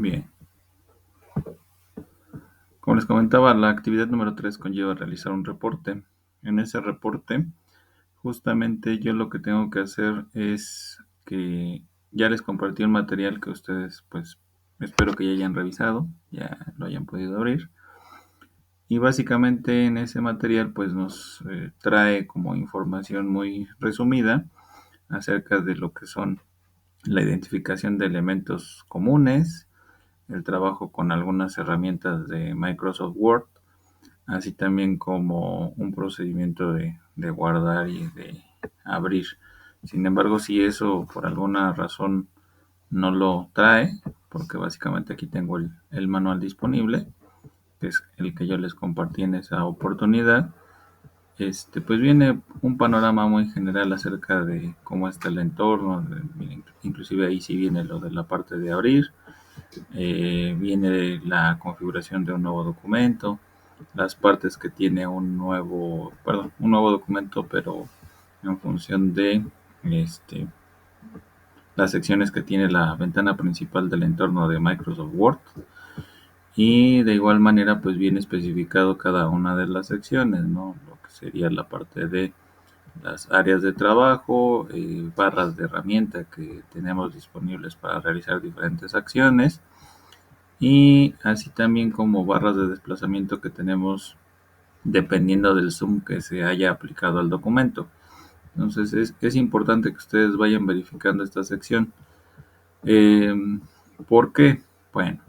Bien, como les comentaba, la actividad número 3 conlleva realizar un reporte. En ese reporte, justamente yo lo que tengo que hacer es que ya les compartí un material que ustedes, pues, espero que ya hayan revisado, ya lo hayan podido abrir. Y básicamente en ese material, pues, nos trae como información muy resumida acerca de lo que son la identificación de elementos comunes, el trabajo con algunas herramientas de Microsoft Word, así también como un procedimiento de guardar y de abrir. Sin embargo, si eso por alguna razón no lo trae, porque básicamente aquí tengo el manual disponible, que es el que yo les compartí en esa oportunidad, pues viene un panorama muy general acerca de cómo está el entorno, inclusive ahí sí viene lo de la parte de abrir, viene la configuración de un nuevo documento, las partes que tiene un nuevo documento, pero en función de las secciones que tiene la ventana principal del entorno de Microsoft Word. Y de igual manera, pues viene especificado cada una de las secciones, ¿no? Lo que sería la parte de las áreas de trabajo, barras de herramienta que tenemos disponibles para realizar diferentes acciones, y así también como barras de desplazamiento que tenemos dependiendo del zoom que se haya aplicado al documento. Entonces es importante que ustedes vayan verificando esta sección. Eh, ¿Por qué? Bueno,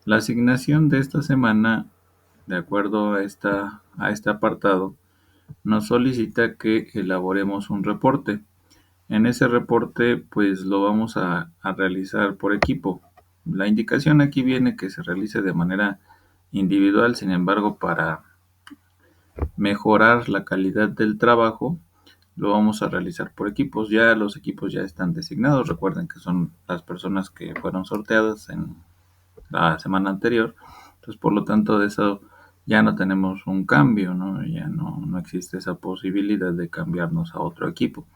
la asignación de esta semana, de acuerdo a este apartado, nos solicita que elaboremos un reporte. En ese reporte, pues lo vamos a realizar por equipo. La indicación aquí viene que se realice de manera individual, sin embargo, para mejorar la calidad del trabajo, lo vamos a realizar por equipos. Ya los equipos ya están designados. Recuerden que son las personas que fueron sorteadas en la semana anterior. Entonces, por lo tanto, de eso ya no tenemos un cambio, ¿no? Ya no existe esa posibilidad de cambiarnos a otro equipo.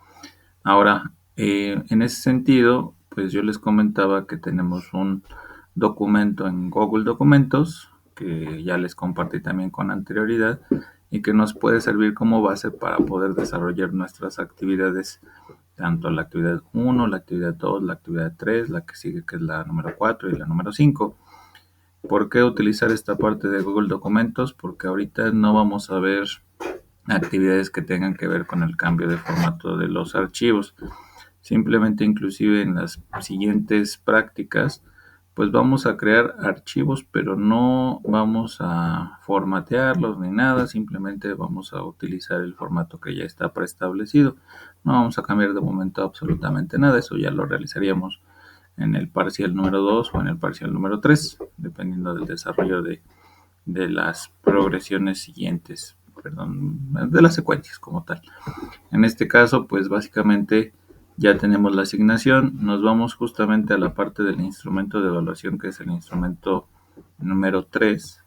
Ahora, en ese sentido, pues yo les comentaba que tenemos un documento en Google Documentos, que ya les compartí también con anterioridad, y que nos puede servir como base para poder desarrollar nuestras actividades, tanto la actividad 1, la actividad 2, la actividad 3, la que sigue, que es la número 4 y la número 5. ¿Por qué utilizar esta parte de Google Documentos? Porque ahorita no vamos a ver actividades que tengan que ver con el cambio de formato de los archivos. Simplemente, inclusive en las siguientes prácticas, pues vamos a crear archivos, pero no vamos a formatearlos ni nada, simplemente vamos a utilizar el formato que ya está preestablecido. No vamos a cambiar de momento absolutamente nada, eso ya lo realizaríamos en el parcial número 2 o en el parcial número 3, dependiendo del desarrollo de las progresiones siguientes, perdón, de las secuencias como tal. En este caso, pues básicamente ya tenemos la asignación, nos vamos justamente a la parte del instrumento de evaluación, que es el instrumento número 3,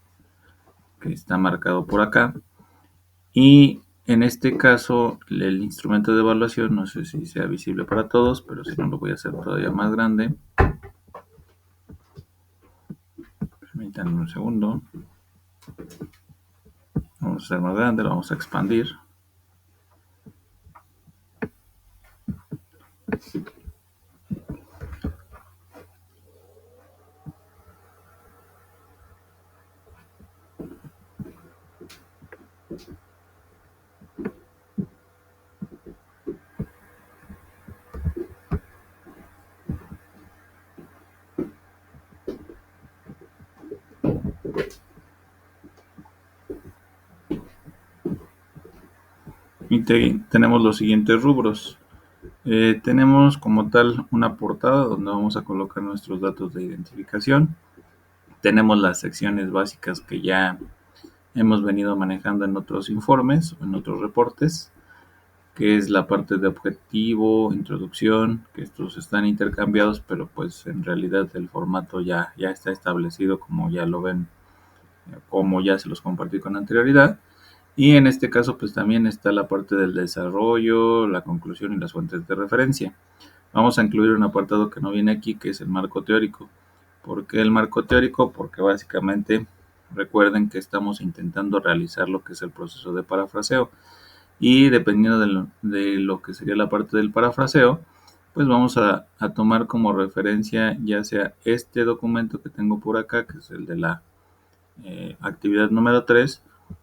que está marcado por acá. Y en este caso, el instrumento de evaluación, no sé si sea visible para todos, pero si no lo voy a hacer todavía más grande. Permítanme un segundo. Vamos a hacer más grande, lo vamos a expandir. Y tenemos los siguientes rubros. Tenemos como tal una portada donde vamos a colocar nuestros datos de identificación. Tenemos las secciones básicas que ya hemos venido manejando en otros informes o en otros reportes, que es la parte de objetivo, introducción, que estos están intercambiados, pero pues en realidad el formato ya está establecido, como ya lo ven, como ya se los compartí con anterioridad. Y en este caso pues también está la parte del desarrollo, la conclusión y las fuentes de referencia. Vamos a incluir un apartado que no viene aquí, que es el marco teórico. ¿Por qué el marco teórico? Porque básicamente recuerden que estamos intentando realizar lo que es el proceso de parafraseo, y dependiendo de lo que sería la parte del parafraseo, pues vamos a tomar como referencia ya sea este documento que tengo por acá, que es el de la actividad número 3,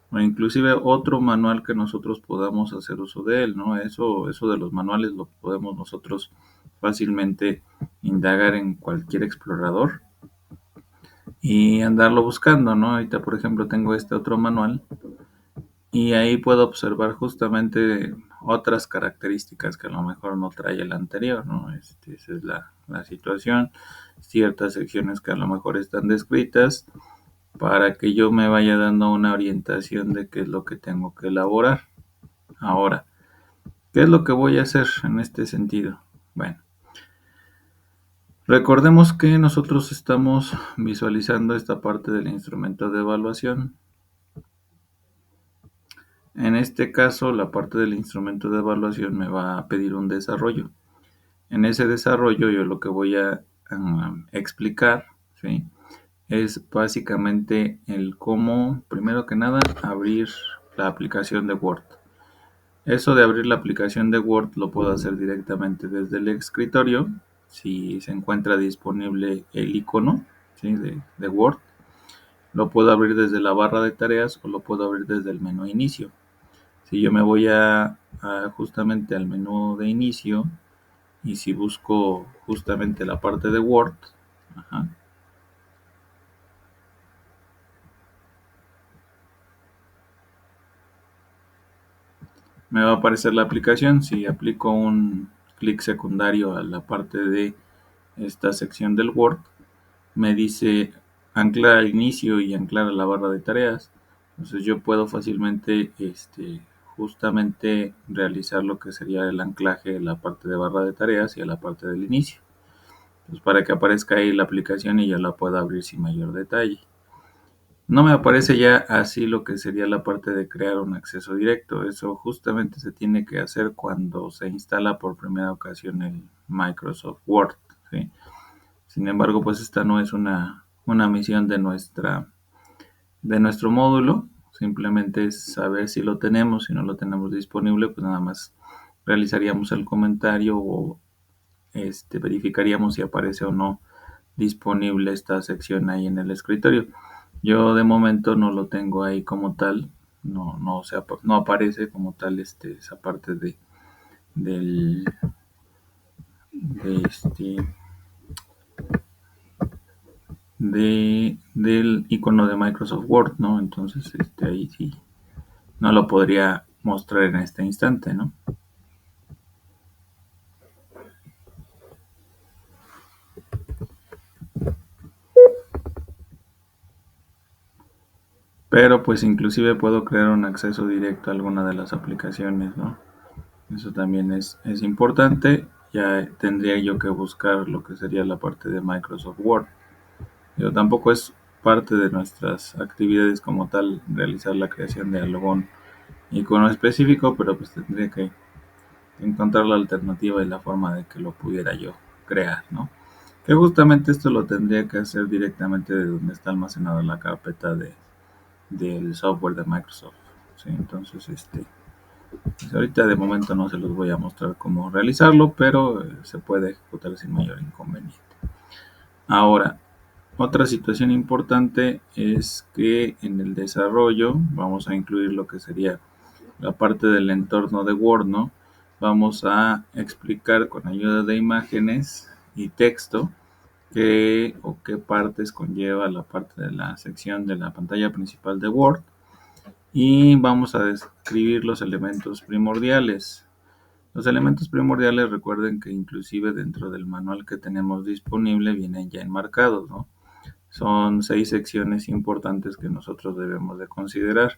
o inclusive otro manual que nosotros podamos hacer uso de él, ¿no? Eso de los manuales lo podemos nosotros fácilmente indagar en cualquier explorador y andarlo buscando, ¿no? Ahorita, por ejemplo, tengo este otro manual y ahí puedo observar justamente otras características que a lo mejor no trae el anterior, ¿no? Esa es la situación, ciertas secciones que a lo mejor están descritas para que yo me vaya dando una orientación de qué es lo que tengo que elaborar. Ahora, ¿qué es lo que voy a hacer en este sentido? Bueno, recordemos que nosotros estamos visualizando esta parte del instrumento de evaluación. En este caso, la parte del instrumento de evaluación me va a pedir un desarrollo. En ese desarrollo yo lo que voy a explicar, ¿sí?, es básicamente el cómo, primero que nada, abrir la aplicación de Word. Eso de abrir la aplicación de Word lo puedo hacer directamente desde el escritorio, si se encuentra disponible el icono, ¿sí?, de Word. Lo puedo abrir desde la barra de tareas o lo puedo abrir desde el menú inicio. Si yo me voy justamente al menú de inicio y si busco justamente la parte de Word, ajá, me va a aparecer la aplicación. Si aplico un clic secundario a la parte de esta sección del Word, me dice anclar al inicio y anclar a la barra de tareas. Entonces yo puedo fácilmente justamente realizar lo que sería el anclaje en la parte de barra de tareas y a la parte del inicio. Pues para que aparezca ahí la aplicación y yo la pueda abrir sin mayor detalle. No me aparece ya así lo que sería la parte de crear un acceso directo. Eso justamente se tiene que hacer cuando se instala por primera ocasión el Microsoft Word, ¿sí? Sin embargo, pues esta no es una misión de nuestro módulo. Simplemente es saber si lo tenemos. Si no lo tenemos disponible, pues nada más realizaríamos el comentario o verificaríamos si aparece o no disponible esta sección ahí en el escritorio. Yo de momento no lo tengo ahí como tal, no aparece como tal esa parte del, de del icono de Microsoft Word, ¿no? Entonces ahí sí no lo podría mostrar en este instante, ¿no? Pero pues inclusive puedo crear un acceso directo a alguna de las aplicaciones, ¿no? Eso también es importante. Ya tendría yo que buscar lo que sería la parte de Microsoft Word. Pero tampoco es parte de nuestras actividades como tal realizar la creación de algún icono específico, pero pues tendría que encontrar la alternativa y la forma de que lo pudiera yo crear, ¿no? Que justamente esto lo tendría que hacer directamente de donde está almacenada la carpeta del software de Microsoft, ¿sí? Entonces, pues ahorita de momento no se los voy a mostrar cómo realizarlo, pero se puede ejecutar sin mayor inconveniente. Ahora, otra situación importante es que en el desarrollo vamos a incluir lo que sería la parte del entorno de Word, ¿no? Vamos a explicar con ayuda de imágenes y texto qué o qué partes conlleva la parte de la sección de la pantalla principal de Word y vamos a describir los elementos primordiales. Los elementos primordiales, recuerden que inclusive dentro del manual que tenemos disponible vienen ya enmarcados, ¿no? Son 6 secciones importantes que nosotros debemos de considerar.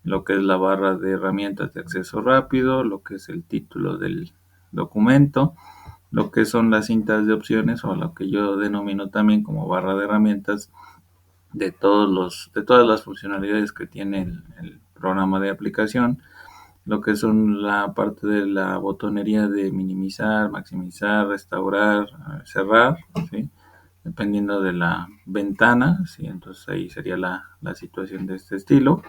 Lo que es la barra de herramientas de acceso rápido, lo que es el título del documento, lo que son las cintas de opciones o lo que yo denomino también como barra de herramientas de todas las funcionalidades que tiene el programa de aplicación, lo que son la parte de la botonería de minimizar, maximizar, restaurar, cerrar, ¿sí? dependiendo de la ventana, ¿sí? Entonces ahí sería la situación de este estilo,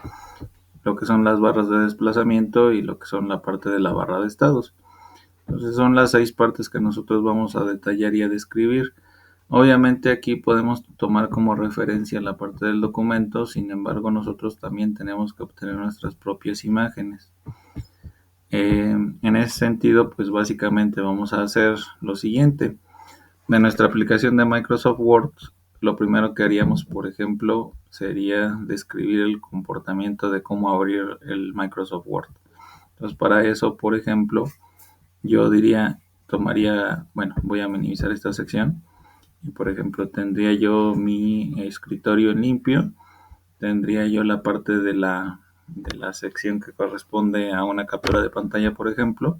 lo que son las barras de desplazamiento y lo que son la parte de la barra de estados. Entonces son las 6 partes que nosotros vamos a detallar y a describir. Obviamente aquí podemos tomar como referencia la parte del documento, sin embargo nosotros también tenemos que obtener nuestras propias imágenes. En ese sentido, pues básicamente vamos a hacer lo siguiente. De nuestra aplicación de Microsoft Word, lo primero que haríamos, por ejemplo, sería describir el comportamiento de cómo abrir el Microsoft Word. Entonces, para eso, por ejemplo, yo diría, bueno, voy a minimizar esta sección y, por ejemplo, tendría yo mi escritorio limpio, tendría yo la parte de la sección que corresponde a una captura de pantalla, por ejemplo,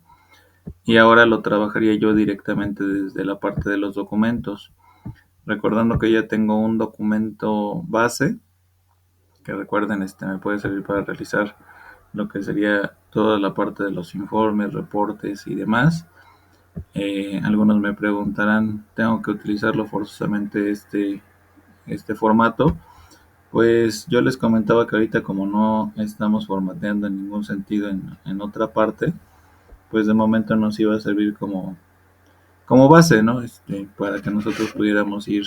y ahora lo trabajaría yo directamente desde la parte de los documentos. Recordando que ya tengo un documento base, que recuerden, me puede servir para realizar lo que sería toda la parte de los informes, reportes y demás. Algunos me preguntarán, ¿tengo que utilizarlo forzosamente este formato? Pues yo les comentaba que ahorita como no estamos formateando en ningún sentido en otra parte, pues de momento nos iba a servir como base, ¿no? Para que nosotros pudiéramos ir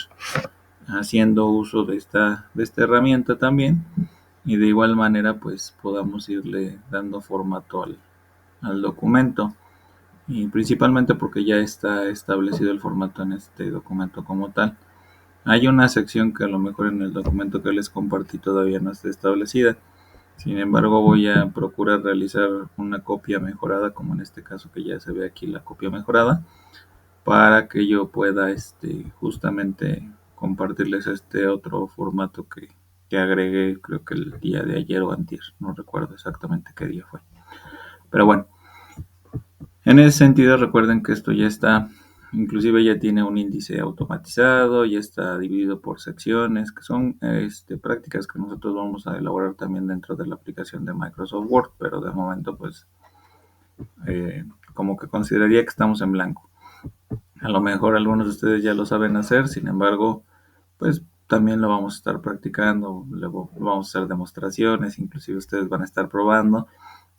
haciendo uso de esta herramienta también y de igual manera pues podamos irle dando formato al documento, y principalmente porque ya está establecido el formato en este documento como tal. Hay una sección que a lo mejor en el documento que les compartí todavía no está establecida, sin embargo voy a procurar realizar una copia mejorada, como en este caso que ya se ve aquí la copia mejorada, para que yo pueda justamente compartirles este otro formato que agregué, creo que el día de ayer o antier, no recuerdo exactamente qué día fue. Pero bueno, en ese sentido recuerden que esto ya está, inclusive ya tiene un índice automatizado, ya está dividido por secciones, que son prácticas que nosotros vamos a elaborar también dentro de la aplicación de Microsoft Word, pero de momento pues como que consideraría que estamos en blanco. A lo mejor algunos de ustedes ya lo saben hacer, sin embargo, pues también lo vamos a estar practicando, luego vamos a hacer demostraciones, inclusive ustedes van a estar probando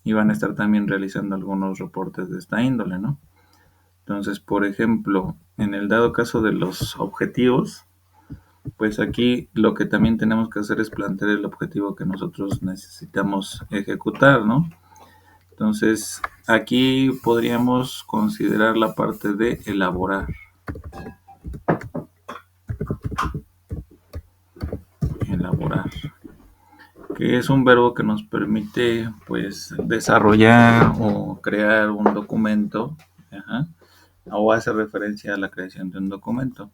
y van a estar también realizando algunos reportes de esta índole, ¿no? Entonces, por ejemplo, en el dado caso de los objetivos, pues aquí lo que también tenemos que hacer es plantear el objetivo que nosotros necesitamos ejecutar, ¿no? Entonces, aquí podríamos considerar la parte de elaborar. Elaborar, que es un verbo que nos permite pues desarrollar o crear un documento, ajá, o hace referencia a la creación de un documento.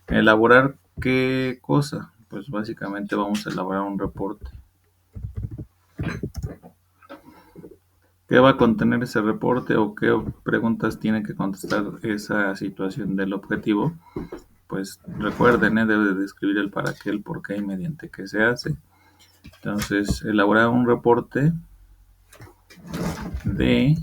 Elaborar qué cosa, pues básicamente vamos a elaborar un reporte. ¿Qué va a contener ese reporte o qué preguntas tiene que contestar esa situación del objetivo? Pues recuerden, debe describir el para qué, el por qué y mediante qué se hace. Entonces, elaborar un reporte de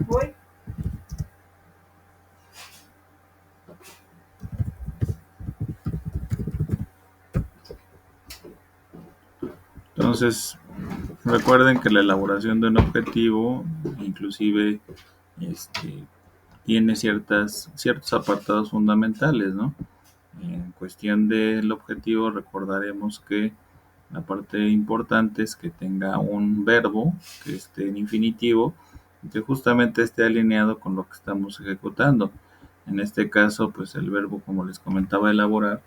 voy. Entonces, recuerden que la elaboración de un objetivo, inclusive, tiene ciertos apartados fundamentales, ¿no? En cuestión del objetivo, recordaremos que La parte importante es que tenga un verbo que esté en infinitivo y que justamente esté alineado con lo que estamos ejecutando. En este caso, pues el verbo, como les comentaba, elaborar,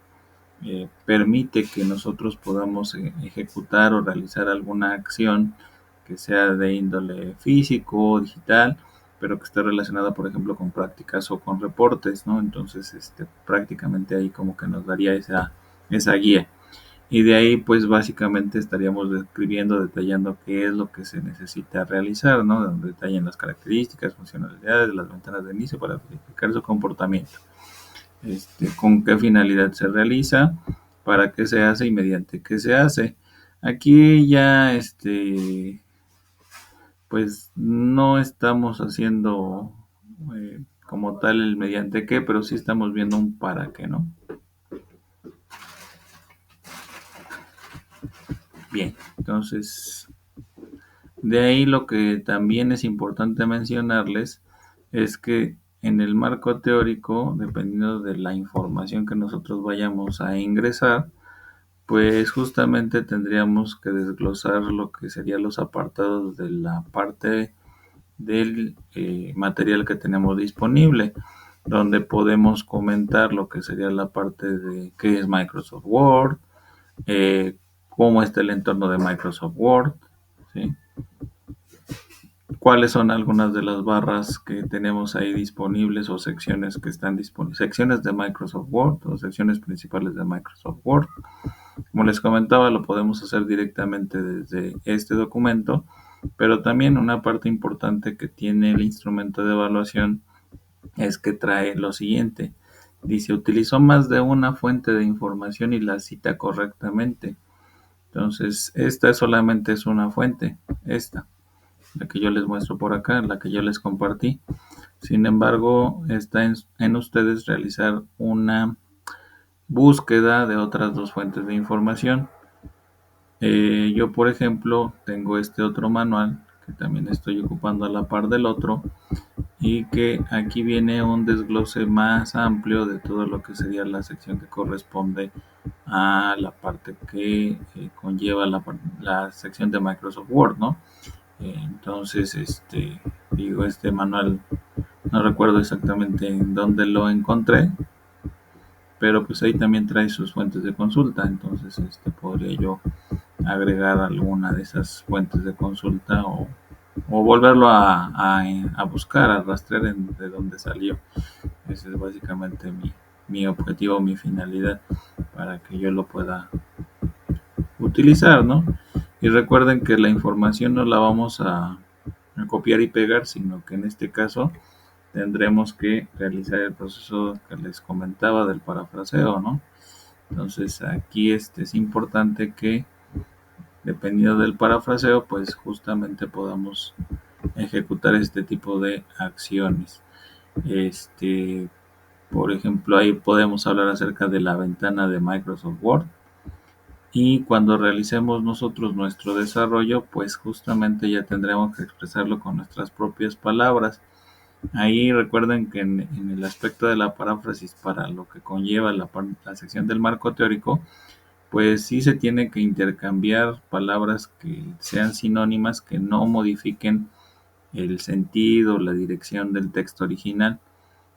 permite que nosotros podamos ejecutar o realizar alguna acción que sea de índole físico o digital, pero que esté relacionada, por ejemplo, con prácticas o con reportes, ¿no? Entonces, prácticamente ahí como que nos daría esa guía. Y de ahí, pues básicamente estaríamos describiendo, detallando qué es lo que se necesita realizar, ¿no? Donde detallen las características, funcionalidades, las ventanas de inicio para verificar su comportamiento. Con qué finalidad se realiza, para qué se hace y mediante qué se hace. Aquí ya, pues no estamos haciendo como tal el mediante qué, pero sí estamos viendo un para qué, ¿no? Bien, entonces de ahí lo que también es importante mencionarles es que en el marco teórico, dependiendo de la información que nosotros vayamos a ingresar, pues justamente tendríamos que desglosar lo que serían los apartados de la parte del material que tenemos disponible, donde podemos comentar lo que sería la parte de qué es Microsoft Word, cómo está el entorno de Microsoft Word, ¿sí? Cuáles son algunas de las barras que tenemos ahí disponibles o secciones que están disponibles, secciones de Microsoft Word o secciones principales de Microsoft Word. Como les comentaba, lo podemos hacer directamente desde este documento, pero también una parte importante que tiene el instrumento de evaluación es que trae lo siguiente. Dice, utilizó más de una fuente de información y la cita correctamente. Entonces, esta solamente es una fuente, esta, la que yo les muestro por acá, la que yo les compartí. Sin embargo, está en ustedes realizar una búsqueda de otras dos fuentes de información. Yo, por ejemplo, tengo este otro manual que también estoy ocupando a la par del otro y que aquí viene un desglose más amplio de todo lo que sería la sección que corresponde a la parte que conlleva la sección de Microsoft Word, ¿no? Entonces, digo, este manual no recuerdo exactamente en dónde lo encontré, pero pues ahí también trae sus fuentes de consulta, entonces podría yo agregar alguna de esas fuentes de consulta o volverlo a buscar, a rastrear de dónde salió. Ese es básicamente mi objetivo, mi finalidad, para que yo lo pueda utilizar, ¿no? Y recuerden que la información no la vamos a copiar y pegar, sino que en este caso tendremos que realizar el proceso que les comentaba del parafraseo, ¿no? Entonces aquí es importante que dependiendo del parafraseo, pues justamente podamos ejecutar este tipo de acciones. Este, por ejemplo, ahí podemos hablar acerca de la ventana de Microsoft Word y cuando realicemos nosotros nuestro desarrollo, pues justamente ya tendremos que expresarlo con nuestras propias palabras. Ahí recuerden que en el aspecto de la paráfrasis para lo que conlleva la sección del marco teórico, pues sí se tiene que intercambiar palabras que sean sinónimas, que no modifiquen el sentido, la dirección del texto original,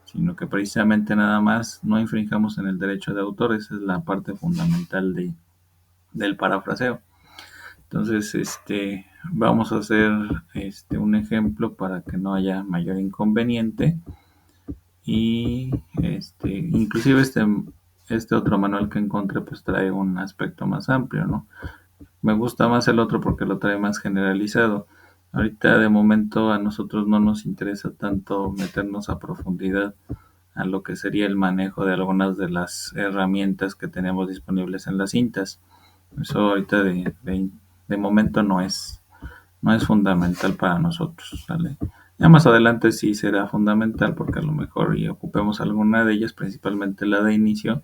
sino que precisamente nada más no infringamos en el derecho de autor. Esa es la parte fundamental del parafraseo. Entonces, vamos a hacer un ejemplo para que no haya mayor inconveniente. Y inclusive este otro manual que encontré pues trae un aspecto más amplio, ¿no? Me gusta más el otro porque lo trae más generalizado. Ahorita de momento a nosotros no nos interesa tanto meternos a profundidad a lo que sería el manejo de algunas de las herramientas que tenemos disponibles en las cintas. Eso ahorita de momento no es fundamental para nosotros, ¿vale? Ya más adelante sí será fundamental porque a lo mejor y ocupemos alguna de ellas, principalmente la de inicio,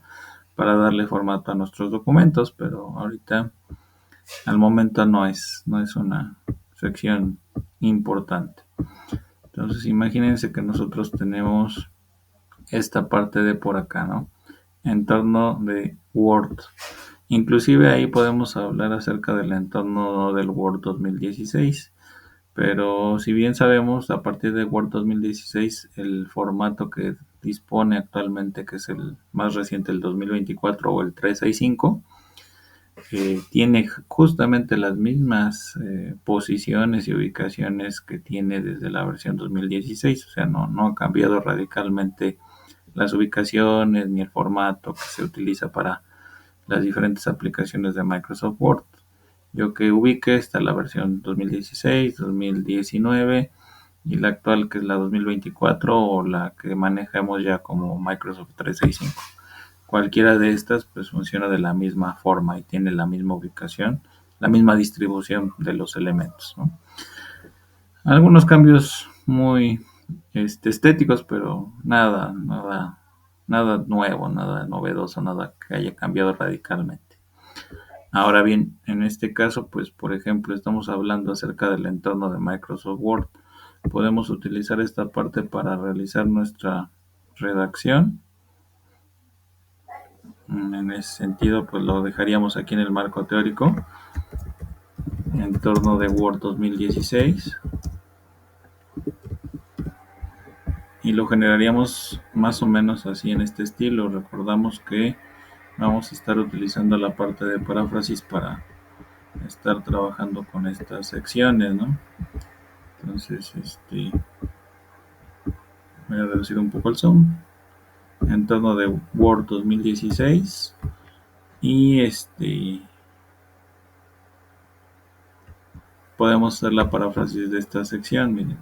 para darle formato a nuestros documentos, pero ahorita al momento no es una sección importante. Entonces imagínense que nosotros tenemos esta parte de por acá, ¿no? Entorno de Word. Inclusive ahí podemos hablar acerca del entorno del Word 2016, pero si bien sabemos, a partir de Word 2016, el formato que dispone actualmente, que es el más reciente, el 2024 o el 365, tiene justamente las mismas posiciones y ubicaciones que tiene desde la versión 2016, o sea, no ha cambiado radicalmente las ubicaciones ni el formato que se utiliza para las diferentes aplicaciones de Microsoft Word. Yo que ubique está la versión 2016, 2019 y la actual, que es la 2024, o la que manejamos ya como Microsoft 365. Cualquiera de estas pues funciona de la misma forma y tiene la misma ubicación, la misma distribución de los elementos, ¿no? Algunos cambios muy estéticos, pero nada nuevo, nada novedoso, nada que haya cambiado radicalmente. Ahora bien, en este caso, pues por ejemplo, estamos hablando acerca del entorno de Microsoft Word. Podemos utilizar esta parte para realizar nuestra redacción. En ese sentido, pues lo dejaríamos aquí en el marco teórico, entorno de Word 2016, y lo generaríamos más o menos así en este estilo. Recordamos que vamos a estar utilizando la parte de paráfrasis para estar trabajando con estas secciones, ¿no? Entonces, voy a reducir un poco el zoom. Entorno de Word 2016 y podemos hacer la paráfrasis de esta sección, miren.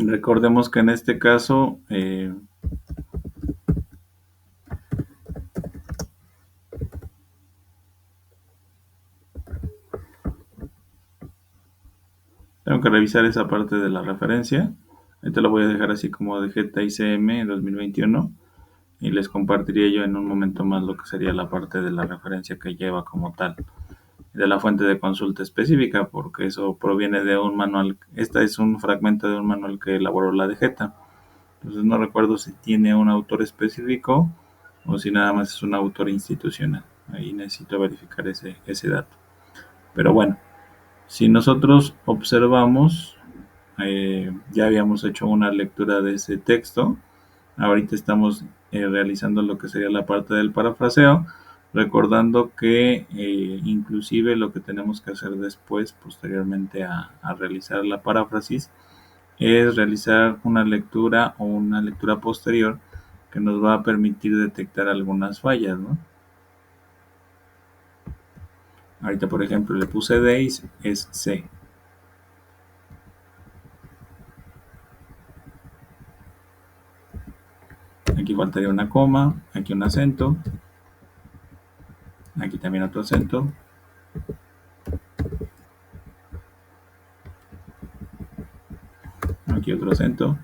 Recordemos que en este caso tengo que revisar esa parte de la referencia. Ahorita lo voy a dejar así como de Geta ICM 2021 y les compartiría yo en un momento más lo que sería la parte de la referencia que lleva como tal, de la fuente de consulta específica, porque eso proviene de un manual. Esta es un fragmento de un manual que elaboró la DGETA. Entonces no recuerdo si tiene un autor específico o si nada más es un autor institucional. Ahí necesito verificar ese dato. Pero bueno, si nosotros observamos, ya habíamos hecho una lectura de ese texto. Ahorita estamos realizando lo que sería la parte del parafraseo, recordando que inclusive lo que tenemos que hacer después, posteriormente a realizar la paráfrasis, es realizar una lectura o una lectura posterior que nos va a permitir detectar algunas fallas, ¿no? Ahorita, por ejemplo, le puse D y es C. Aquí faltaría una coma, aquí un acento, aquí también otro acento, aquí otro acento,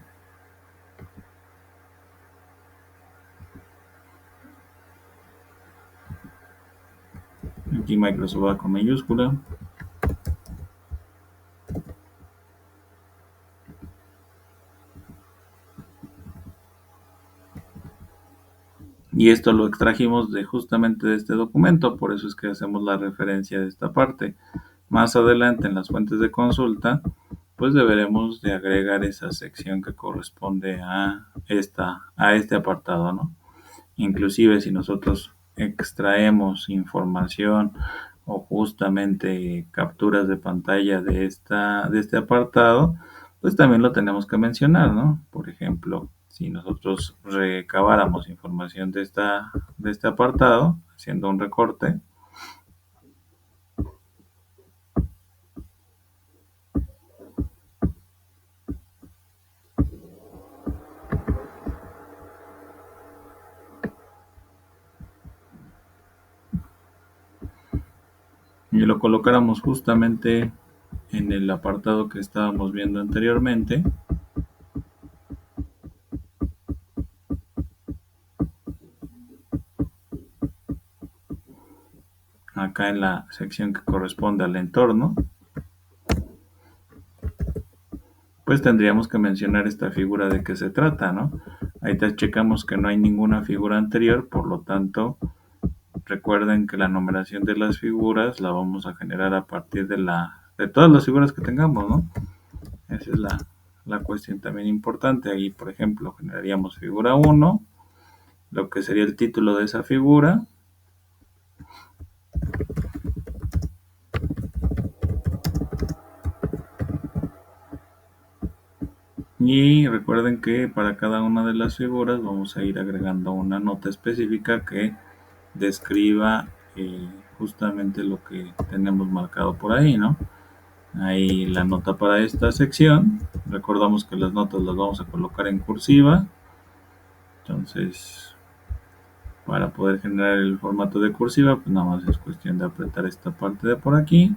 aquí Microsoft va con mayúscula. Y esto lo extrajimos de justamente de este documento, por eso es que hacemos la referencia de esta parte. Más adelante en las fuentes de consulta, pues deberemos de agregar esa sección que corresponde a este apartado, ¿no? Inclusive si nosotros extraemos información o justamente capturas de pantalla de este apartado, pues también lo tenemos que mencionar, ¿no? Por ejemplo, si nosotros recabáramos información de este apartado, haciendo un recorte, y lo colocáramos justamente en el apartado que estábamos viendo anteriormente, acá en la sección que corresponde al entorno, pues tendríamos que mencionar esta figura de qué se trata, ¿no? Ahí te checamos que no hay ninguna figura anterior, por lo tanto, recuerden que la numeración de las figuras la vamos a generar a partir de todas las figuras que tengamos, ¿no? Esa es la cuestión también importante. Ahí, por ejemplo, generaríamos figura 1, lo que sería el título de esa figura. Y recuerden que para cada una de las figuras vamos a ir agregando una nota específica que describa justamente lo que tenemos marcado por ahí, ¿no? Ahí la nota para esta sección. Recordamos que las notas las vamos a colocar en cursiva. Entonces, para poder generar el formato de cursiva, pues nada más es cuestión de apretar esta parte de por aquí.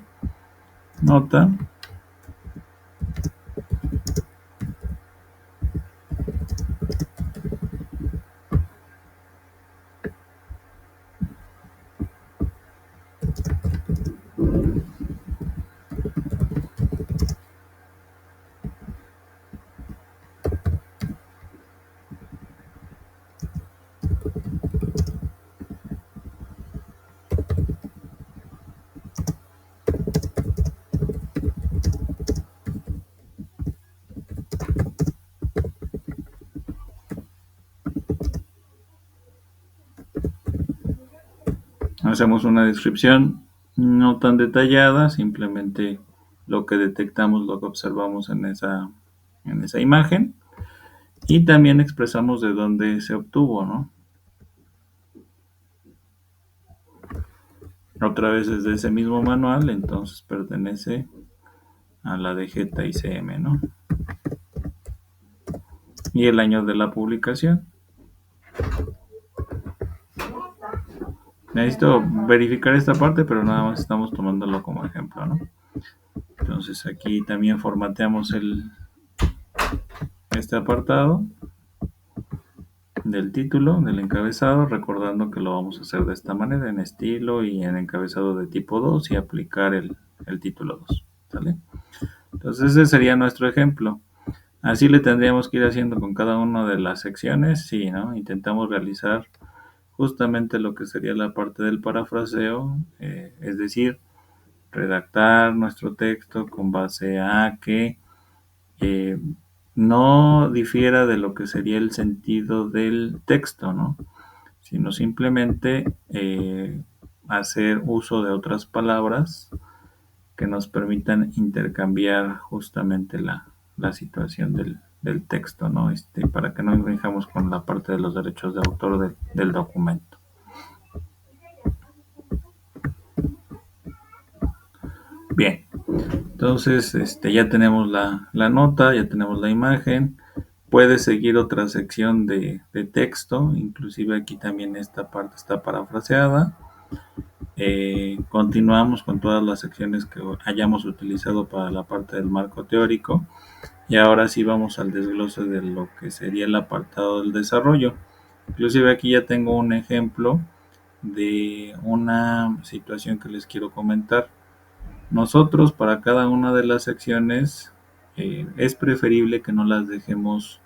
Nota. Hacemos una descripción no tan detallada, simplemente lo que detectamos, lo que observamos en esa imagen. Y también expresamos de dónde se obtuvo, ¿no? Otra vez es de ese mismo manual, entonces pertenece a la de Geta ICM, ¿no? Y el año de la publicación. Necesito verificar esta parte, pero nada más estamos tomándolo como ejemplo, ¿no? Entonces aquí también formateamos este apartado del título, del encabezado, recordando que lo vamos a hacer de esta manera, en estilo y en encabezado de tipo 2 y aplicar el título 2, ¿sale? Entonces ese sería nuestro ejemplo. Así le tendríamos que ir haciendo con cada una de las secciones, sí, ¿no? Intentamos realizar justamente lo que sería la parte del parafraseo, es decir, redactar nuestro texto con base a que eh, no difiera de lo que sería el sentido del texto, ¿no? Sino simplemente hacer uso de otras palabras que nos permitan intercambiar justamente la situación del texto, ¿no? Para que no infringamos con la parte de los derechos de autor del documento. Bien, entonces ya tenemos la nota, ya tenemos la imagen. Puede seguir otra sección de texto, inclusive aquí también esta parte está parafraseada. Continuamos con todas las secciones que hayamos utilizado para la parte del marco teórico y ahora sí vamos al desglose de lo que sería el apartado del desarrollo. Inclusive aquí ya tengo un ejemplo de una situación que les quiero comentar. Nosotros para cada una de las secciones es preferible que no las dejemos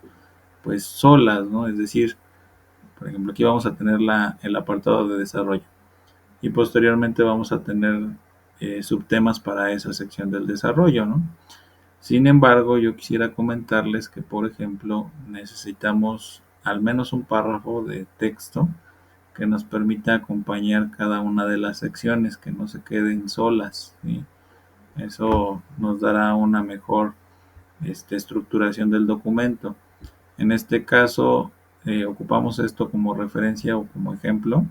pues solas, ¿no? Es decir, por ejemplo, aquí vamos a tener el apartado de desarrollo y posteriormente vamos a tener subtemas para esa sección del desarrollo, ¿no? Sin embargo, yo quisiera comentarles que, por ejemplo, necesitamos al menos un párrafo de texto que nos permita acompañar cada una de las secciones, que no se queden solas, ¿sí? Eso nos dará una mejor estructuración del documento. En este caso, ocupamos esto como referencia o como ejemplo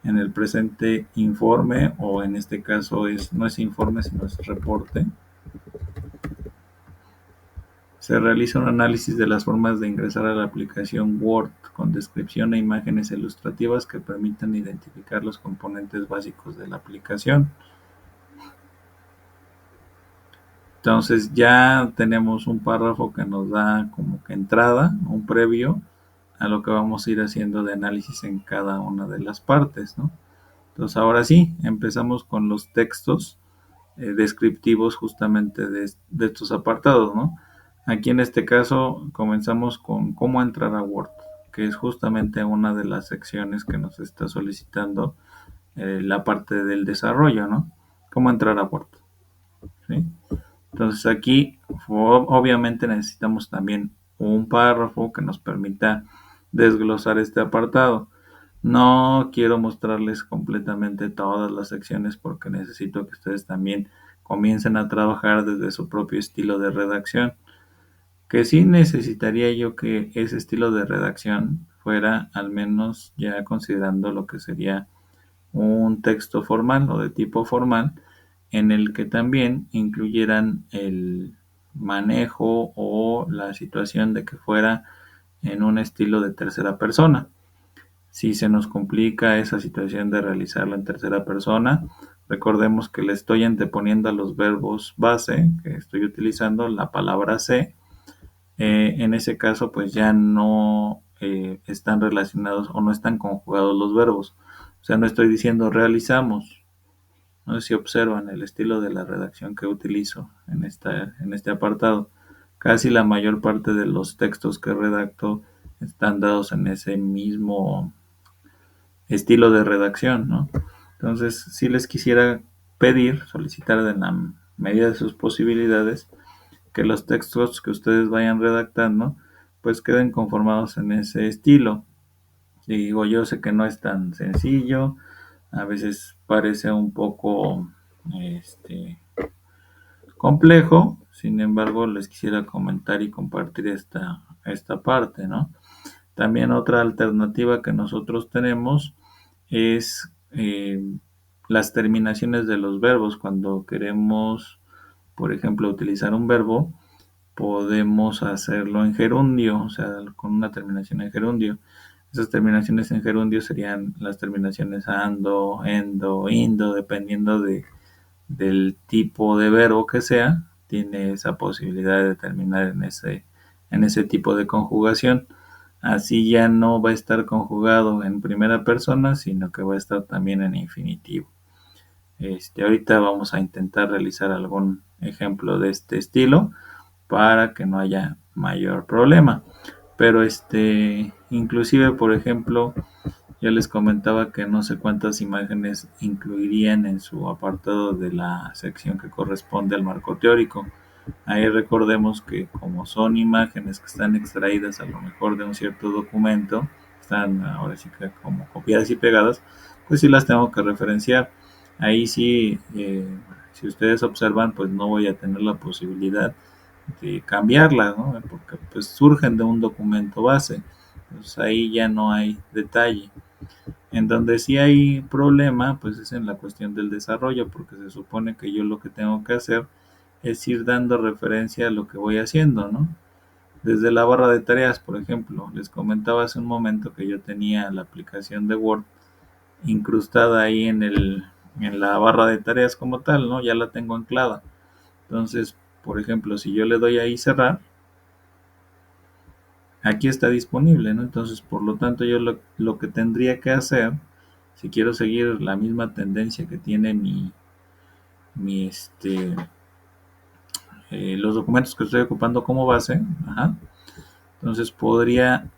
en el presente informe, o en este caso no es informe, sino es reporte. Se realiza un análisis de las formas de ingresar a la aplicación Word con descripción e imágenes ilustrativas que permitan identificar los componentes básicos de la aplicación. Entonces ya tenemos un párrafo que nos da como que entrada, un previo a lo que vamos a ir haciendo de análisis en cada una de las partes, ¿no? Entonces ahora sí, empezamos con los textos descriptivos justamente de estos apartados, ¿no? Aquí en este caso comenzamos con cómo entrar a Word, que es justamente una de las secciones que nos está solicitando la parte del desarrollo, ¿no? Cómo entrar a Word, ¿sí? Entonces aquí obviamente necesitamos también un párrafo que nos permita desglosar este apartado. No quiero mostrarles completamente todas las secciones porque necesito que ustedes también comiencen a trabajar desde su propio estilo de redacción. Que sí necesitaría yo que ese estilo de redacción fuera al menos ya considerando lo que sería un texto formal o de tipo formal en el que también incluyeran el manejo o la situación de que fuera en un estilo de tercera persona. Si se nos complica esa situación de realizarlo en tercera persona, recordemos que le estoy anteponiendo a los verbos base que estoy utilizando la palabra se. En ese caso, pues ya no están relacionados o no están conjugados los verbos. O sea, no estoy diciendo realizamos. No sé si observan el estilo de la redacción que utilizo en este apartado. Casi la mayor parte de los textos que redacto están dados en ese mismo estilo de redacción, ¿no? Entonces, si les quisiera pedir, solicitar en la medida de sus posibilidades, que los textos que ustedes vayan redactando, pues queden conformados en ese estilo. Y digo, yo sé que no es tan sencillo, a veces parece un poco complejo, sin embargo, les quisiera comentar y compartir esta parte, ¿no? También otra alternativa que nosotros tenemos es las terminaciones de los verbos. Cuando queremos, por ejemplo, utilizar un verbo, podemos hacerlo en gerundio, o sea, con una terminación en gerundio. Esas terminaciones en gerundio serían las terminaciones ando, endo, indo, dependiendo del tipo de verbo que sea, tiene esa posibilidad de terminar en ese tipo de conjugación. Así ya no va a estar conjugado en primera persona, sino que va a estar también en infinitivo. Ahorita vamos a intentar realizar algún ejemplo de este estilo para que no haya mayor problema. Pero inclusive, por ejemplo, ya les comentaba que no sé cuántas imágenes incluirían en su apartado de la sección que corresponde al marco teórico. Ahí recordemos que como son imágenes que están extraídas a lo mejor de un cierto documento, están ahora sí que como copiadas y pegadas, pues sí las tengo que referenciar. Ahí sí, si ustedes observan, pues no voy a tener la posibilidad cambiarlas, ¿no? Porque pues surgen de un documento base. Pues ahí ya no hay detalle. En donde sí hay problema, pues es en la cuestión del desarrollo, porque se supone que yo lo que tengo que hacer es ir dando referencia a lo que voy haciendo, ¿no? Desde la barra de tareas, por ejemplo, les comentaba hace un momento que yo tenía la aplicación de Word incrustada ahí en la barra de tareas como tal, ¿no? Ya la tengo anclada. Entonces, por ejemplo, si yo le doy ahí cerrar, aquí está disponible, ¿no? Entonces, por lo tanto, yo lo que tendría que hacer, si quiero seguir la misma tendencia que tiene mi los documentos que estoy ocupando como base, ajá, entonces podría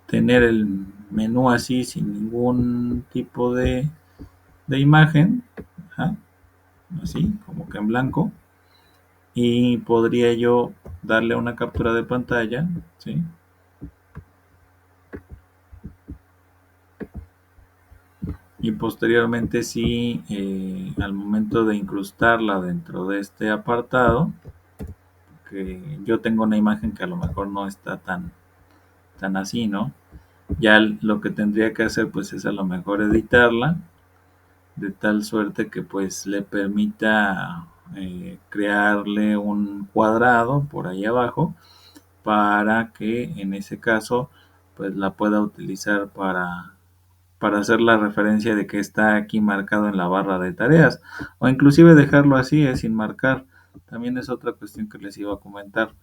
tener el menú así sin ningún tipo de imagen, ajá, así como que en blanco, y podría yo darle una captura de pantalla, ¿sí? Y posteriormente sí, al momento de incrustarla dentro de este apartado, que yo tengo una imagen que a lo mejor no está tan así, ¿no? Ya lo que tendría que hacer pues es a lo mejor editarla de tal suerte que pues le permita crearle un cuadrado por ahí abajo para que en ese caso pues la pueda utilizar para hacer la referencia de que está aquí marcado en la barra de tareas o inclusive dejarlo así, sin marcar. También es otra cuestión que les iba a comentar.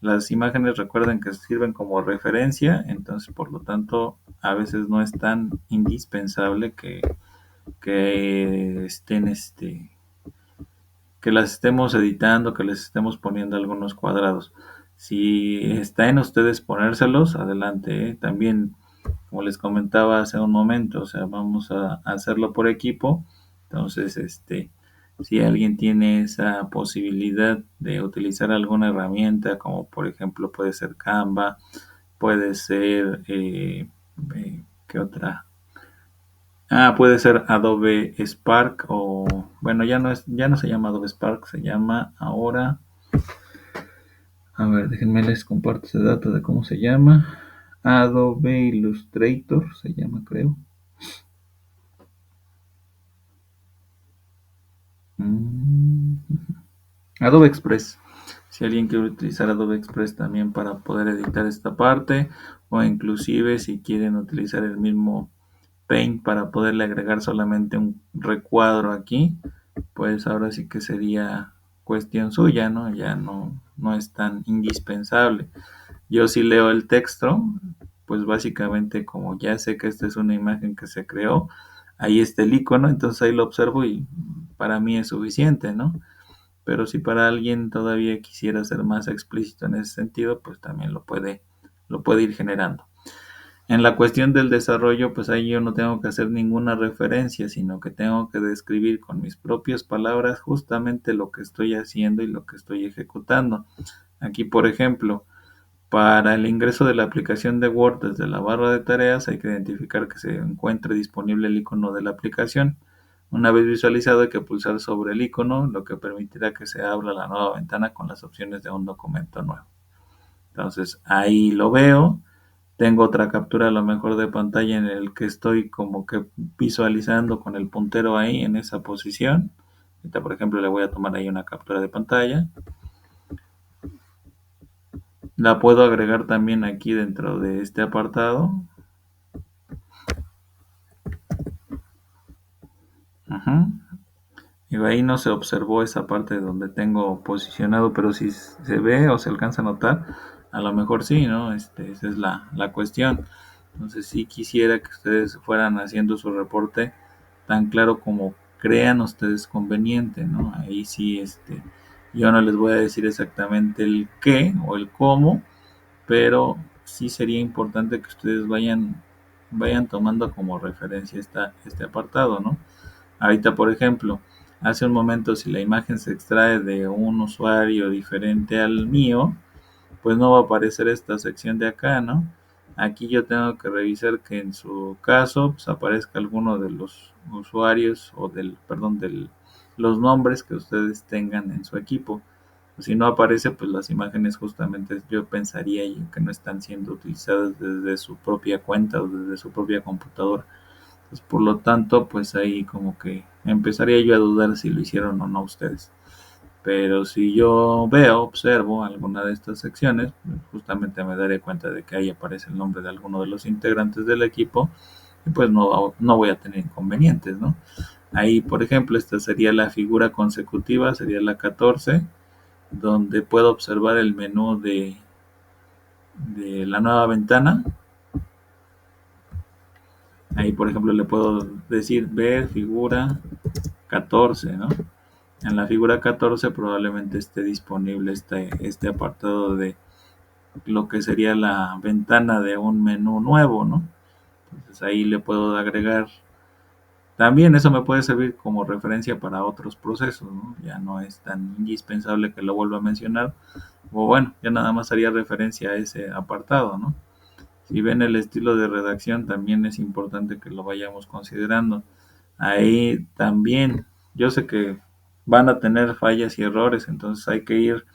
Las imágenes recuerden que sirven como referencia, entonces por lo tanto a veces no es tan indispensable que estén que las estemos editando, que les estemos poniendo algunos cuadrados. Si está en ustedes ponérselos, adelante, ¿eh? También, como les comentaba hace un momento, o sea, vamos a hacerlo por equipo. Entonces, si alguien tiene esa posibilidad de utilizar alguna herramienta, como por ejemplo puede ser Canva, puede ser, ¿qué otra? Puede ser Adobe Spark o, bueno, ya no se llama Adobe Spark, se llama ahora, a ver, déjenme les comparto ese dato de cómo se llama. Adobe Illustrator se llama, creo. Mm, Adobe Express. Si alguien quiere utilizar Adobe Express también para poder editar esta parte, o inclusive si quieren utilizar el mismo Paint para poderle agregar solamente un recuadro aquí, pues ahora sí que sería cuestión suya, ¿no? Ya no es tan indispensable. Yo si leo el texto, pues básicamente como ya sé que esta es una imagen que se creó, ahí está el icono, entonces ahí lo observo y para mí es suficiente, ¿no? Pero si para alguien todavía quisiera ser más explícito en ese sentido, pues también lo puede ir generando. En la cuestión del desarrollo, pues ahí yo no tengo que hacer ninguna referencia, sino que tengo que describir con mis propias palabras justamente lo que estoy haciendo y lo que estoy ejecutando. Aquí, por ejemplo, para el ingreso de la aplicación de Word desde la barra de tareas hay que identificar que se encuentre disponible el icono de la aplicación. Una vez visualizado hay que pulsar sobre el icono, lo que permitirá que se abra la nueva ventana con las opciones de un documento nuevo. Entonces ahí lo veo. Tengo otra captura a lo mejor de pantalla en el que estoy como que visualizando con el puntero ahí en esa posición. Ahorita, por ejemplo, le voy a tomar ahí una captura de pantalla. La puedo agregar también aquí dentro de este apartado. Ajá. Y ahí no se observó esa parte donde tengo posicionado, pero si se ve o se alcanza a notar, a lo mejor sí, ¿no? Esa es la cuestión. Entonces sí quisiera que ustedes fueran haciendo su reporte tan claro como crean ustedes conveniente, ¿no? Ahí sí, yo no les voy a decir exactamente el qué o el cómo, pero sí sería importante que ustedes vayan tomando como referencia este apartado, ¿no? Ahorita, por ejemplo, hace un momento si la imagen se extrae de un usuario diferente al mío, pues no va a aparecer esta sección de acá, ¿no? Aquí yo tengo que revisar que en su caso pues, aparezca alguno de los usuarios o perdón, los nombres que ustedes tengan en su equipo. Si no aparece, pues las imágenes justamente yo pensaría que no están siendo utilizadas desde su propia cuenta o desde su propia computadora. Pues por lo tanto, pues ahí como que empezaría yo a dudar si lo hicieron o no ustedes. Pero si yo observo alguna de estas secciones, pues justamente me daré cuenta de que ahí aparece el nombre de alguno de los integrantes del equipo y pues no voy a tener inconvenientes, ¿no? Ahí, por ejemplo, esta sería la figura consecutiva, sería la 14, donde puedo observar el menú de la nueva ventana. Ahí, por ejemplo, le puedo decir ver figura 14, ¿no? En la figura 14 probablemente esté disponible este apartado de lo que sería la ventana de un menú nuevo, ¿no? Entonces ahí le puedo agregar. También eso me puede servir como referencia para otros procesos, ¿no? Ya no es tan indispensable que lo vuelva a mencionar. O bueno, ya nada más haría referencia a ese apartado, ¿no? Si ven el estilo de redacción, también es importante que lo vayamos considerando. Ahí también, yo sé que van a tener fallas y errores, entonces hay que ir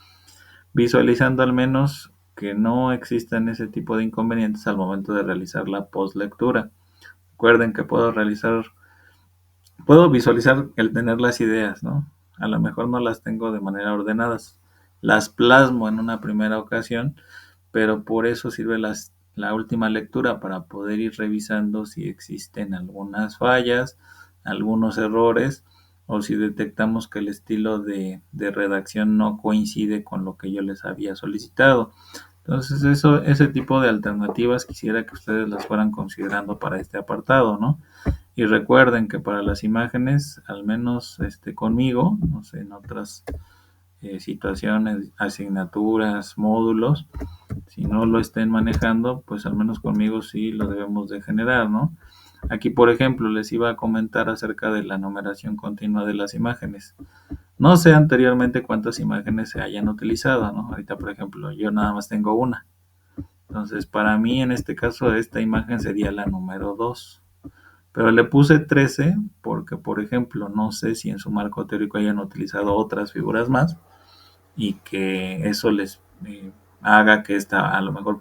visualizando al menos que no existan ese tipo de inconvenientes al momento de realizar la postlectura. Recuerden que puedo visualizar el tener las ideas, ¿no? A lo mejor no las tengo de manera ordenadas, las plasmo en una primera ocasión, pero por eso sirve la última lectura para poder ir revisando si existen algunas fallas, algunos errores o si detectamos que el estilo de redacción no coincide con lo que yo les había solicitado. Entonces, ese tipo de alternativas quisiera que ustedes las fueran considerando para este apartado, ¿no? Y recuerden que para las imágenes, al menos conmigo, no sé, en otras situaciones, asignaturas, módulos, si no lo estén manejando, pues al menos conmigo sí lo debemos de generar, ¿no? Aquí, por ejemplo, les iba a comentar acerca de la numeración continua de las imágenes. No sé anteriormente cuántas imágenes se hayan utilizado, ¿no? Ahorita, por ejemplo, yo nada más tengo una. Entonces, para mí, en este caso, esta imagen sería la número 2. Pero le puse 13 porque, por ejemplo, no sé si en su marco teórico hayan utilizado otras figuras más y que eso les haga que esta, a lo mejor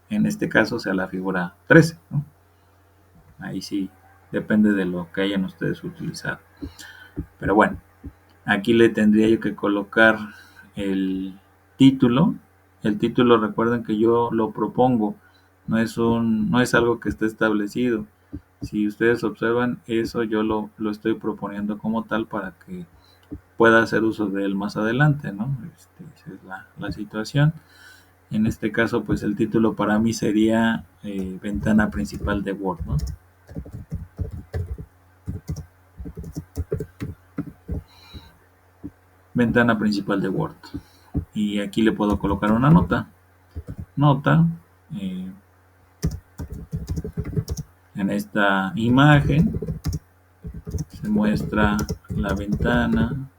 en este caso, sea la figura 13, ¿no? Ahí sí, depende de lo que hayan ustedes utilizado. Pero bueno, aquí le tendría yo que colocar el título. El título, recuerden que yo lo propongo, no es algo que esté establecido. Si ustedes observan, eso yo lo estoy proponiendo como tal para que pueda hacer uso de él más adelante, ¿no? Esa es la situación. En este caso, pues el título para mí sería ventana principal de Word, ¿no? Ventana principal de Word. Y aquí le puedo colocar una nota. Nota. eh, en esta imagen se muestra la ventana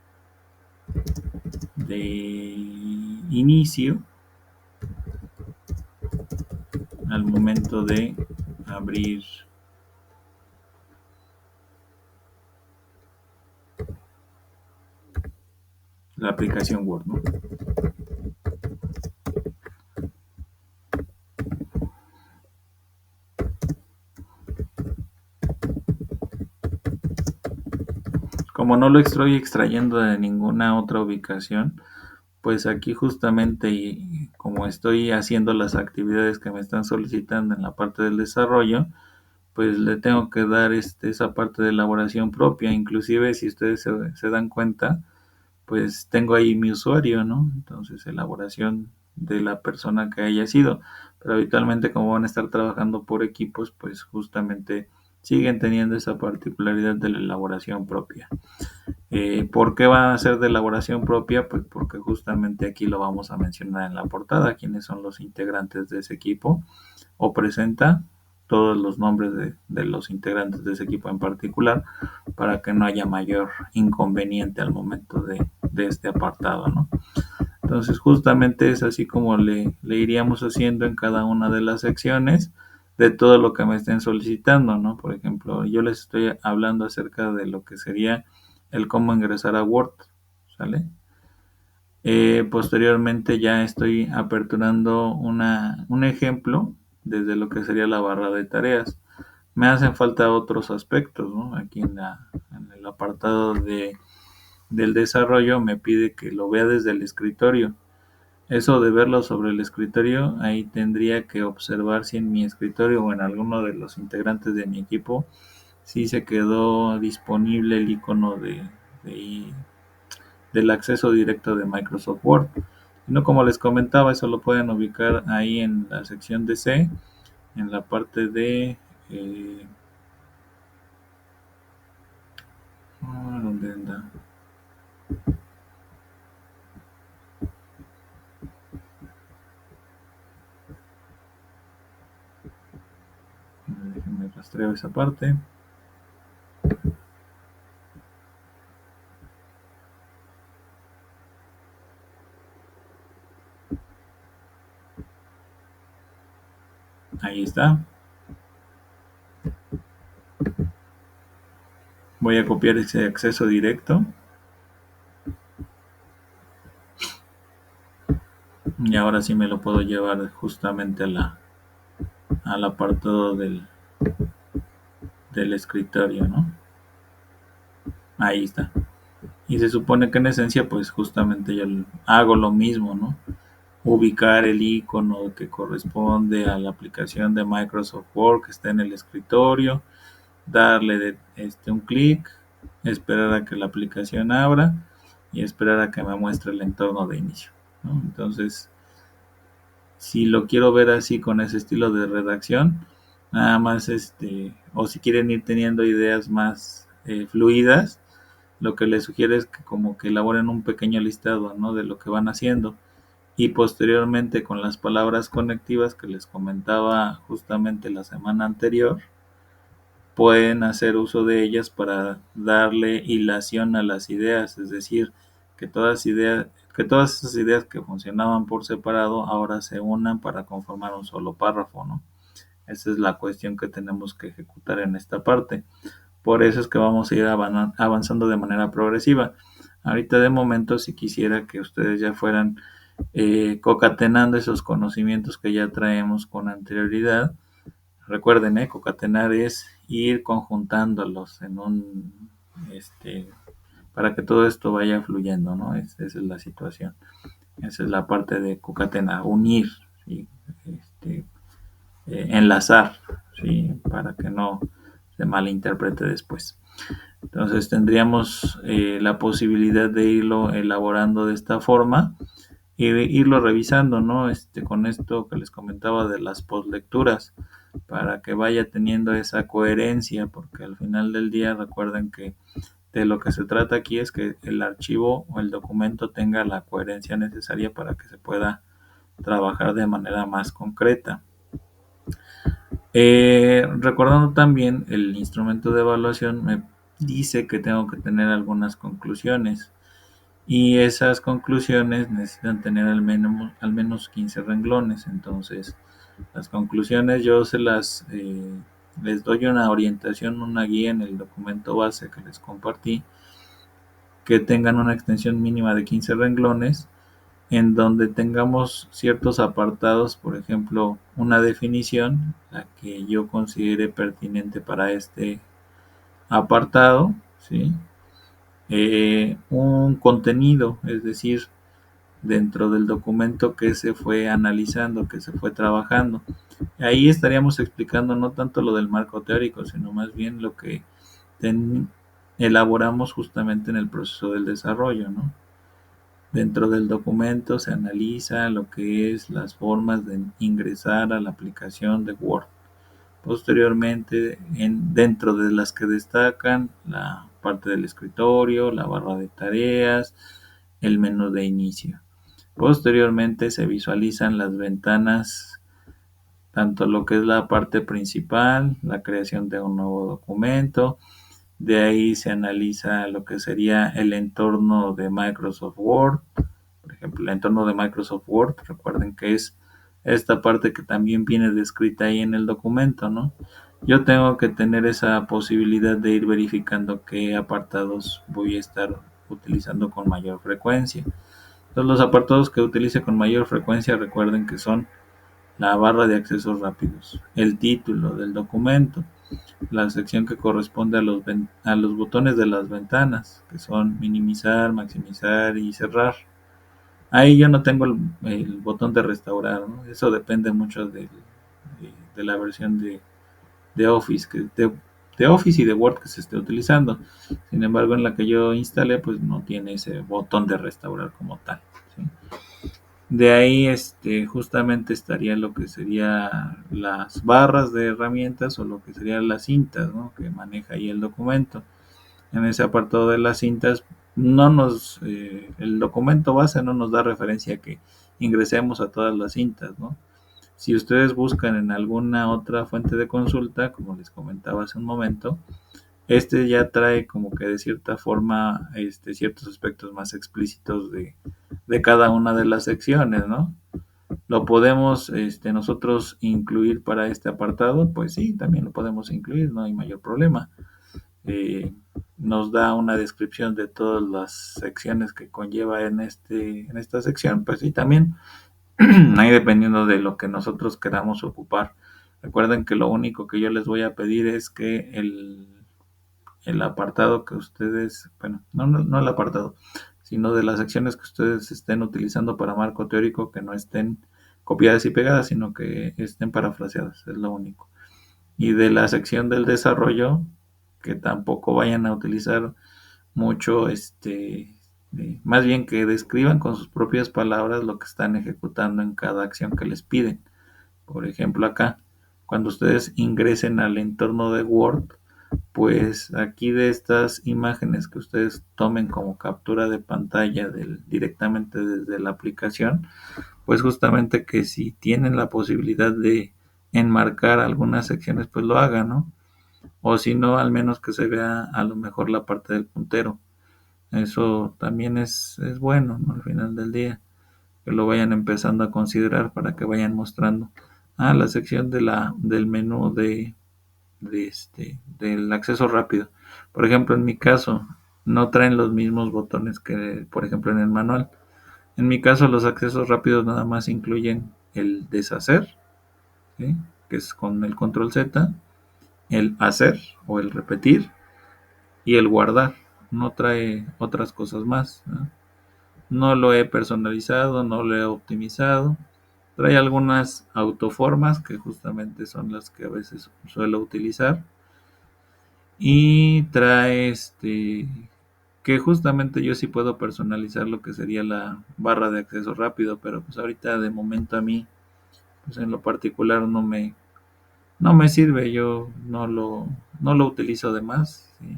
de inicio al momento de abrir la aplicación Word, ¿no? Como no lo estoy extrayendo de ninguna otra ubicación, pues aquí justamente y como estoy haciendo las actividades que me están solicitando en la parte del desarrollo, pues le tengo que dar esa parte de elaboración propia. Inclusive si ustedes se dan cuenta, pues tengo ahí mi usuario, ¿no? Entonces, elaboración de la persona que haya sido. Pero habitualmente como van a estar trabajando por equipos, pues justamente siguen teniendo esa particularidad de la elaboración propia. ¿Por qué va a ser de elaboración propia? Pues porque justamente aquí lo vamos a mencionar en la portada, quiénes son los integrantes de ese equipo, o presenta todos los nombres de los integrantes de ese equipo en particular para que no haya mayor inconveniente al momento de este apartado, ¿no? Entonces justamente es así como le iríamos haciendo en cada una de las secciones de todo lo que me estén solicitando, ¿no? Por ejemplo, yo les estoy hablando acerca de lo que sería el cómo ingresar a Word, ¿sale? Posteriormente ya estoy aperturando un ejemplo desde lo que sería la barra de tareas. Me hacen falta otros aspectos, ¿no? Aquí en el apartado del desarrollo me pide que lo vea desde el escritorio. Eso de verlo sobre el escritorio, ahí tendría que observar si en mi escritorio o en alguno de los integrantes de mi equipo si se quedó disponible el icono de- del acceso directo de Microsoft Word. No, como les comentaba, eso lo pueden ubicar ahí en la sección de C, en la parte de... ¿Dónde anda? Déjenme rastreo esa parte. Ahí está. Voy a copiar ese acceso directo. Y ahora sí me lo puedo llevar justamente al apartado del escritorio, ¿no? Ahí está. Y se supone que en esencia, pues justamente yo hago lo mismo, ¿no? Ubicar el icono que corresponde a la aplicación de Microsoft Word que está en el escritorio, darle un clic, esperar a que la aplicación abra y esperar a que me muestre el entorno de inicio, ¿no? Entonces, si lo quiero ver así con ese estilo de redacción, nada más o si quieren ir teniendo ideas más fluidas, lo que les sugiero es que como que elaboren un pequeño listado, ¿no? De lo que van haciendo y posteriormente con las palabras conectivas que les comentaba justamente la semana anterior, pueden hacer uso de ellas para darle hilación a las ideas, es decir, que todas esas ideas que funcionaban por separado ahora se unan para conformar un solo párrafo, ¿no? Esa es la cuestión que tenemos que ejecutar en esta parte. Por eso es que vamos a ir avanzando de manera progresiva. Ahorita de momento, si quisiera que ustedes ya fueran concatenando esos conocimientos que ya traemos con anterioridad. Recuerden, concatenar es ir conjuntándolos para que todo esto vaya fluyendo, ¿no? Esa es la situación. Esa es la parte de concatenar, unir, ¿sí? Enlazar, ¿sí? Para que no se malinterprete después. Entonces tendríamos la posibilidad de irlo elaborando de esta forma y de irlo revisando, ¿no? Con esto que les comentaba de las postlecturas, para que vaya teniendo esa coherencia, porque al final del día recuerden que de lo que se trata aquí es que el archivo o el documento tenga la coherencia necesaria para que se pueda trabajar de manera más concreta. Recordando también, el instrumento de evaluación me dice que tengo que tener algunas conclusiones y esas conclusiones necesitan tener al menos 15 renglones. Entonces, las conclusiones yo les doy una orientación, una guía en el documento base que les compartí, que tengan una extensión mínima de 15 renglones, en donde tengamos ciertos apartados, por ejemplo, una definición, la que yo considere pertinente para este apartado, ¿sí? Un contenido, es decir, dentro del documento que se fue analizando, que se fue trabajando. Ahí estaríamos explicando no tanto lo del marco teórico, sino más bien lo que elaboramos justamente en el proceso del desarrollo, ¿no? Dentro del documento se analiza lo que es las formas de ingresar a la aplicación de Word. Posteriormente, dentro de las que destacan la parte del escritorio, la barra de tareas, el menú de inicio. Posteriormente se visualizan las ventanas, tanto lo que es la parte principal, la creación de un nuevo documento. De ahí se analiza lo que sería el entorno de Microsoft Word. Por ejemplo, el entorno de Microsoft Word, recuerden que es esta parte que también viene descrita ahí en el documento, ¿no? Yo tengo que tener esa posibilidad de ir verificando qué apartados voy a estar utilizando con mayor frecuencia. Entonces, los apartados que utilice con mayor frecuencia, recuerden que son la barra de accesos rápidos, el título del documento, la sección que corresponde a los botones de las ventanas, que son minimizar, maximizar y cerrar. Ahí yo no tengo el botón de restaurar, ¿no? Eso depende mucho de la versión de Office, de Office y de Word que se esté utilizando. Sin embargo, en la que yo instalé, pues no tiene ese botón de restaurar como tal, ¿sí? De ahí justamente estaría lo que sería las barras de herramientas o lo que serían las cintas, ¿no? Que maneja ahí el documento. En ese apartado de las cintas, el documento base no nos da referencia a que ingresemos a todas las cintas, ¿no? Si ustedes buscan en alguna otra fuente de consulta, como les comentaba hace un momento, ya trae como que de cierta forma ciertos aspectos más explícitos de cada una de las secciones, ¿no? ¿Lo podemos nosotros incluir para este apartado? Pues sí, también lo podemos incluir, no hay mayor problema. Nos da una descripción de todas las secciones que conlleva en esta sección, pues sí, también ahí dependiendo de lo que nosotros queramos ocupar. Recuerden que lo único que yo les voy a pedir es que el apartado que ustedes, bueno, no el apartado, sino de las secciones que ustedes estén utilizando para marco teórico, que no estén copiadas y pegadas, sino que estén parafraseadas, es lo único. Y de la sección del desarrollo, que tampoco vayan a utilizar mucho, más bien que describan con sus propias palabras lo que están ejecutando en cada acción que les piden. Por ejemplo, acá, cuando ustedes ingresen al entorno de Word, pues aquí de estas imágenes que ustedes tomen como captura de pantalla directamente desde la aplicación, pues justamente que si tienen la posibilidad de enmarcar algunas secciones, pues lo hagan, ¿no? O si no, al menos que se vea a lo mejor la parte del puntero. Eso también es bueno, ¿no? Al final del día, que lo vayan empezando a considerar para que vayan mostrando. La sección del menú del acceso rápido. Por ejemplo, en mi caso, no traen los mismos botones que, por ejemplo, en el manual. En mi caso, los accesos rápidos nada más incluyen el deshacer, ¿sí? Que es con el control Z, el hacer o el repetir y el guardar. No trae otras cosas más, ¿no? No lo he personalizado, no lo he optimizado. Trae algunas autoformas que justamente son las que a veces suelo utilizar. Y trae que justamente yo sí puedo personalizar lo que sería la barra de acceso rápido, pero pues ahorita de momento a mí, pues en lo particular no me sirve, yo no lo utilizo de más, ¿sí?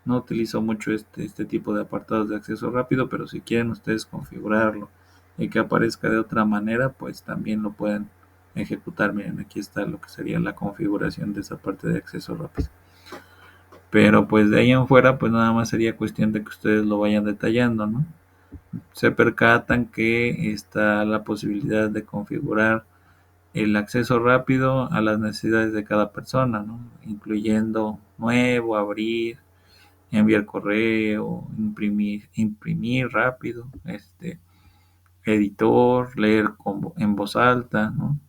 No utilizo mucho este tipo de apartados de acceso rápido, pero si quieren ustedes configurarlo y que aparezca de otra manera, pues también lo pueden ejecutar. Miren, aquí está lo que sería la configuración de esa parte de acceso rápido. Pero pues de ahí en fuera, pues nada más sería cuestión de que ustedes lo vayan detallando, ¿no? Se percatan que está la posibilidad de configurar el acceso rápido a las necesidades de cada persona, ¿no? Incluyendo nuevo, abrir, enviar correo, imprimir rápido, editor, leer en voz alta, ¿no?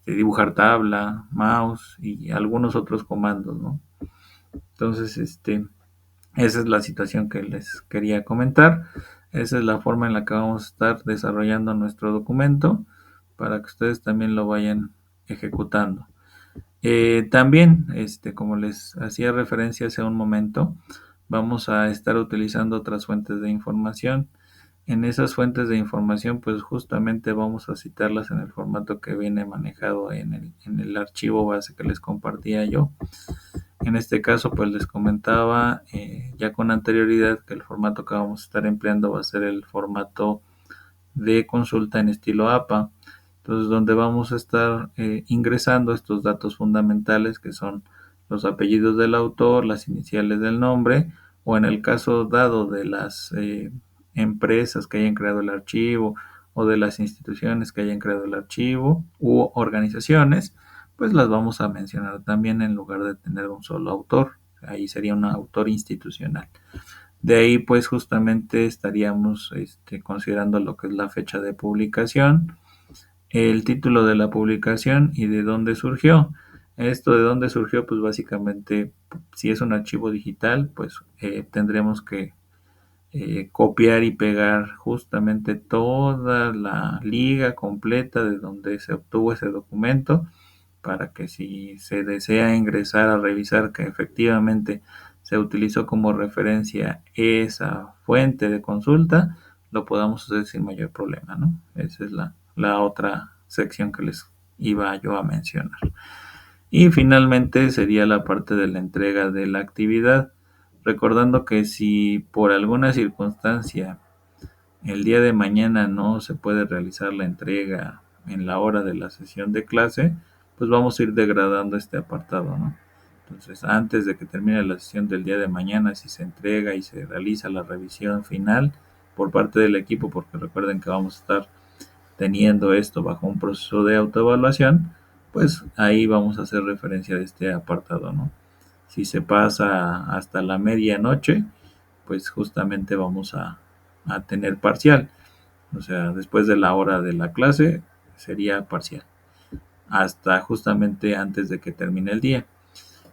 Dibujar tabla, mouse y algunos otros comandos, ¿no? Entonces, esa es la situación que les quería comentar. Esa es la forma en la que vamos a estar desarrollando nuestro documento para que ustedes también lo vayan ejecutando. También, como les hacía referencia hace un momento, vamos a estar utilizando otras fuentes de información. En esas fuentes de información, pues justamente vamos a citarlas en el formato que viene manejado en el archivo base que les compartía yo. En este caso, pues les comentaba ya con anterioridad que el formato que vamos a estar empleando va a ser el formato de consulta en estilo APA. Entonces, donde vamos a estar ingresando estos datos fundamentales que son los apellidos del autor, las iniciales del nombre, o en el caso dado de las empresas que hayan creado el archivo o de las instituciones que hayan creado el archivo u organizaciones, pues las vamos a mencionar también en lugar de tener un solo autor. Ahí sería un autor institucional. De ahí pues justamente estaríamos considerando lo que es la fecha de publicación, el título de la publicación y de dónde surgió. Esto de dónde surgió, pues básicamente, si es un archivo digital, pues tendremos que copiar y pegar justamente toda la liga completa de donde se obtuvo ese documento, para que si se desea ingresar a revisar que efectivamente se utilizó como referencia esa fuente de consulta, lo podamos hacer sin mayor problema, ¿no? Esa es la otra sección que les iba yo a mencionar. Y finalmente sería la parte de la entrega de la actividad, recordando que si por alguna circunstancia el día de mañana no se puede realizar la entrega en la hora de la sesión de clase, pues vamos a ir degradando este apartado, ¿no? Entonces, antes de que termine la sesión del día de mañana, si se entrega y se realiza la revisión final por parte del equipo, porque recuerden que vamos a estar teniendo esto bajo un proceso de autoevaluación, pues ahí vamos a hacer referencia de este apartado, ¿no? Si se pasa hasta la medianoche, pues justamente vamos a tener parcial. O sea, después de la hora de la clase sería parcial, hasta justamente antes de que termine el día.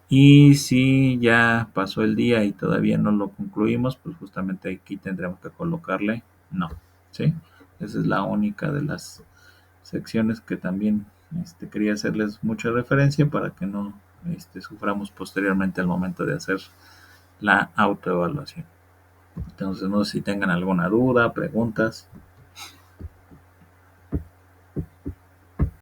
Y si ya pasó el día y todavía no lo concluimos, pues justamente aquí tendremos que colocarle no, ¿sí? Esa es la única de las secciones que también quería hacerles mucha referencia para que no suframos posteriormente al momento de hacer la autoevaluación. Entonces, no sé si tengan alguna duda, preguntas.